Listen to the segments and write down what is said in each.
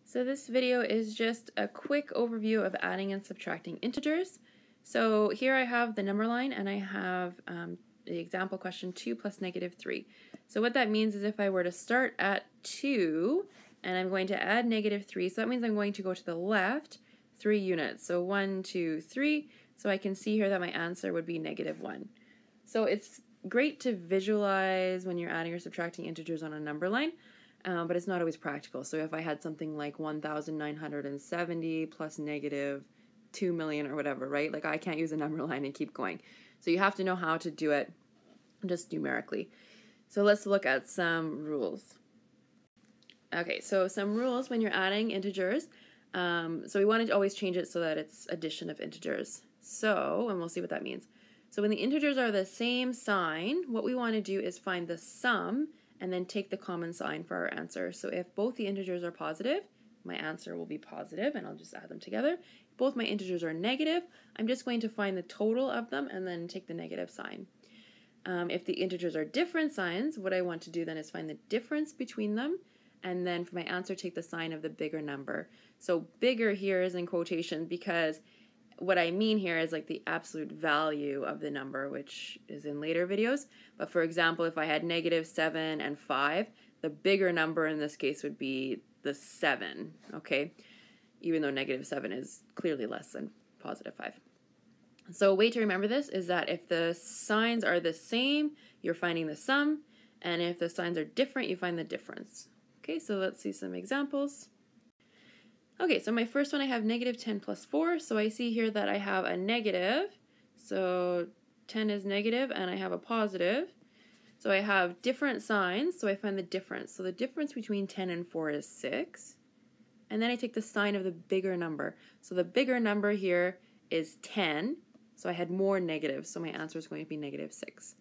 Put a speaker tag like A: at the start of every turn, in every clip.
A: So this video is just a quick overview of adding and subtracting integers. So here I have the number line and I have the example question 2 plus -3. So what that means is if I were to start at 2 and I'm going to add -3, so that means I'm going to go to the left 3 units. So 1, 2, 3. So I can see here that my answer would be -1. So it's great to visualize when you're adding or subtracting integers on a number line. But it's not always practical. So if I had something like 1,970 plus -2 million or whatever, right? Like I can't use a number line and keep going. So you have to know how to do it just numerically. So let's look at some rules. Okay, so some rules when you're adding integers. So we want to always change it so that it's addition of integers. So, and we'll see what that means. So when the integers are the same sign, what we want to do is find the sum and then take the common sign for our answer. So if both the integers are positive, my answer will be positive, and I'll just add them together. If both my integers are negative, I'm just going to find the total of them and then take the negative sign. If the integers are different signs, what I want to do then is find the difference between them, and then for my answer, take the sign of the bigger number. So bigger here is in quotation because what I mean here is like the absolute value of the number, which is in later videos. But for example, if I had -7 and 5, the bigger number in this case would be the 7, okay? Even though -7 is clearly less than +5. So a way to remember this is that if the signs are the same, you're finding the sum, and if the signs are different, you find the difference. Okay, so let's see some examples. Okay, so my first one I have -10 plus 4, so I see here that I have a negative, so 10 is negative, and I have a positive. So I have different signs, so I find the difference. So the difference between 10 and 4 is 6, and then I take the sign of the bigger number. So the bigger number here is 10, so I had more negatives, so my answer is going to be -6.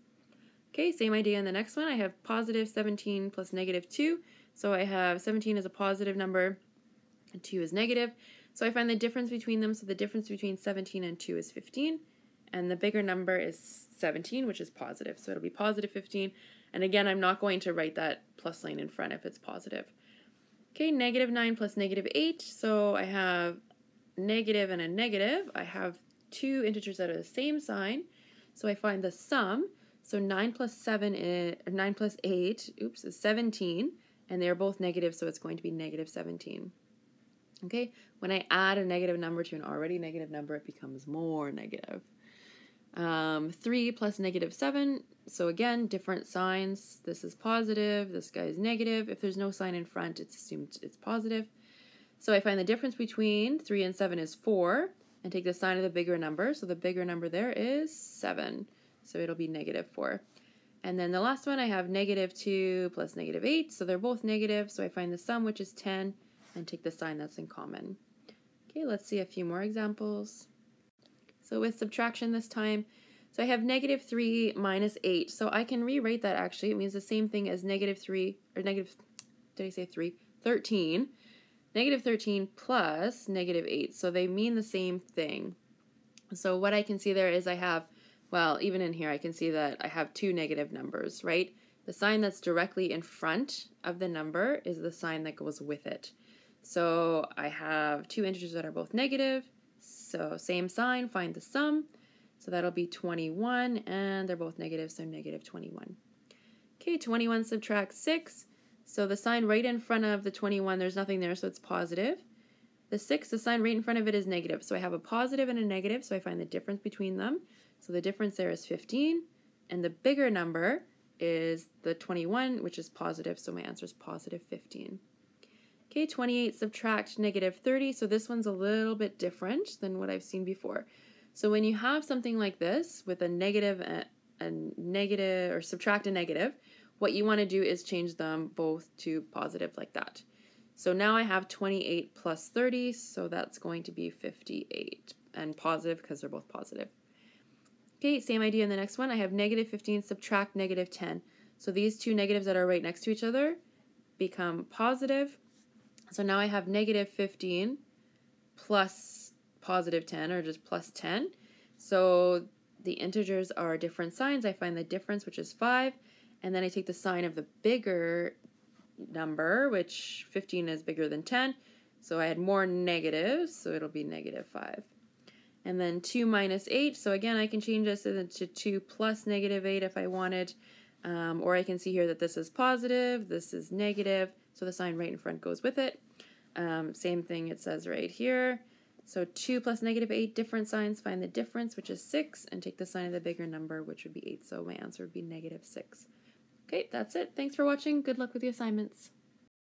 A: Okay, same idea in the next one. I have +17 plus -2, so I have 17 is a positive number, and 2 is negative. So I find the difference between them. So the difference between 17 and 2 is 15. And the bigger number is 17, which is positive. So it'll be +15. And again, I'm not going to write that plus sign in front if it's positive. Okay, -9 plus -8. So I have negative and a negative. I have two integers that are the same sign. So I find the sum. So 9 plus 8, is 17. And they're both negative, so it's going to be -17. Okay, when I add a negative number to an already negative number, it becomes more negative. 3 plus -7, so again, different signs. This is positive, this guy is negative. If there's no sign in front, it's assumed it's positive. So I find the difference between 3 and 7 is 4, and take the sign of the bigger number. So the bigger number there is 7, so it'll be -4. And then the last one, I have -2 plus -8, so they're both negative, so I find the sum, which is 10, and take the sign that's in common. Okay, let's see a few more examples. So with subtraction this time, so I have -3 minus 8. So I can rewrite that actually. It means the same thing as -3, or did I say 3? 13. -13 plus -8. So they mean the same thing. So what I can see there is I have, well, even in here I can see that I have two negative numbers, right? The sign that's directly in front of the number is the sign that goes with it. So I have two integers that are both negative, so same sign, find the sum. So that'll be 21, and they're both negative, so -21. Okay, 21 subtract 6. So the sign right in front of the 21, there's nothing there, so it's positive. The 6, the sign right in front of it is negative. So I have a positive and a negative, so I find the difference between them. So the difference there is 15, and the bigger number is the 21, which is positive, so my answer is +15. Okay, 28 subtract -30, so this one's a little bit different than what I've seen before. So when you have something like this with a negative, or subtract a negative, what you want to do is change them both to positive like that. So now I have 28 plus 30, so that's going to be 58, and positive because they're both positive. Okay, same idea in the next one. I have -15 subtract -10. So these two negatives that are right next to each other become positive. So now I have -15 plus +10, or just +10. So the integers are different signs. I find the difference, which is 5, and then I take the sign of the bigger number, which 15 is bigger than 10. So I had more negatives, so it'll be negative 5. And then 2 minus 8, so again I can change this into 2 plus negative 8 if I wanted. Or I can see here that this is positive, this is negative, so the sign right in front goes with it. Same thing it says right here. So 2 plus negative 8, different signs, find the difference, which is 6, and take the sign of the bigger number, which would be 8. So my answer would be negative 6. Okay, that's it. Thanks for watching. Good luck with the assignments.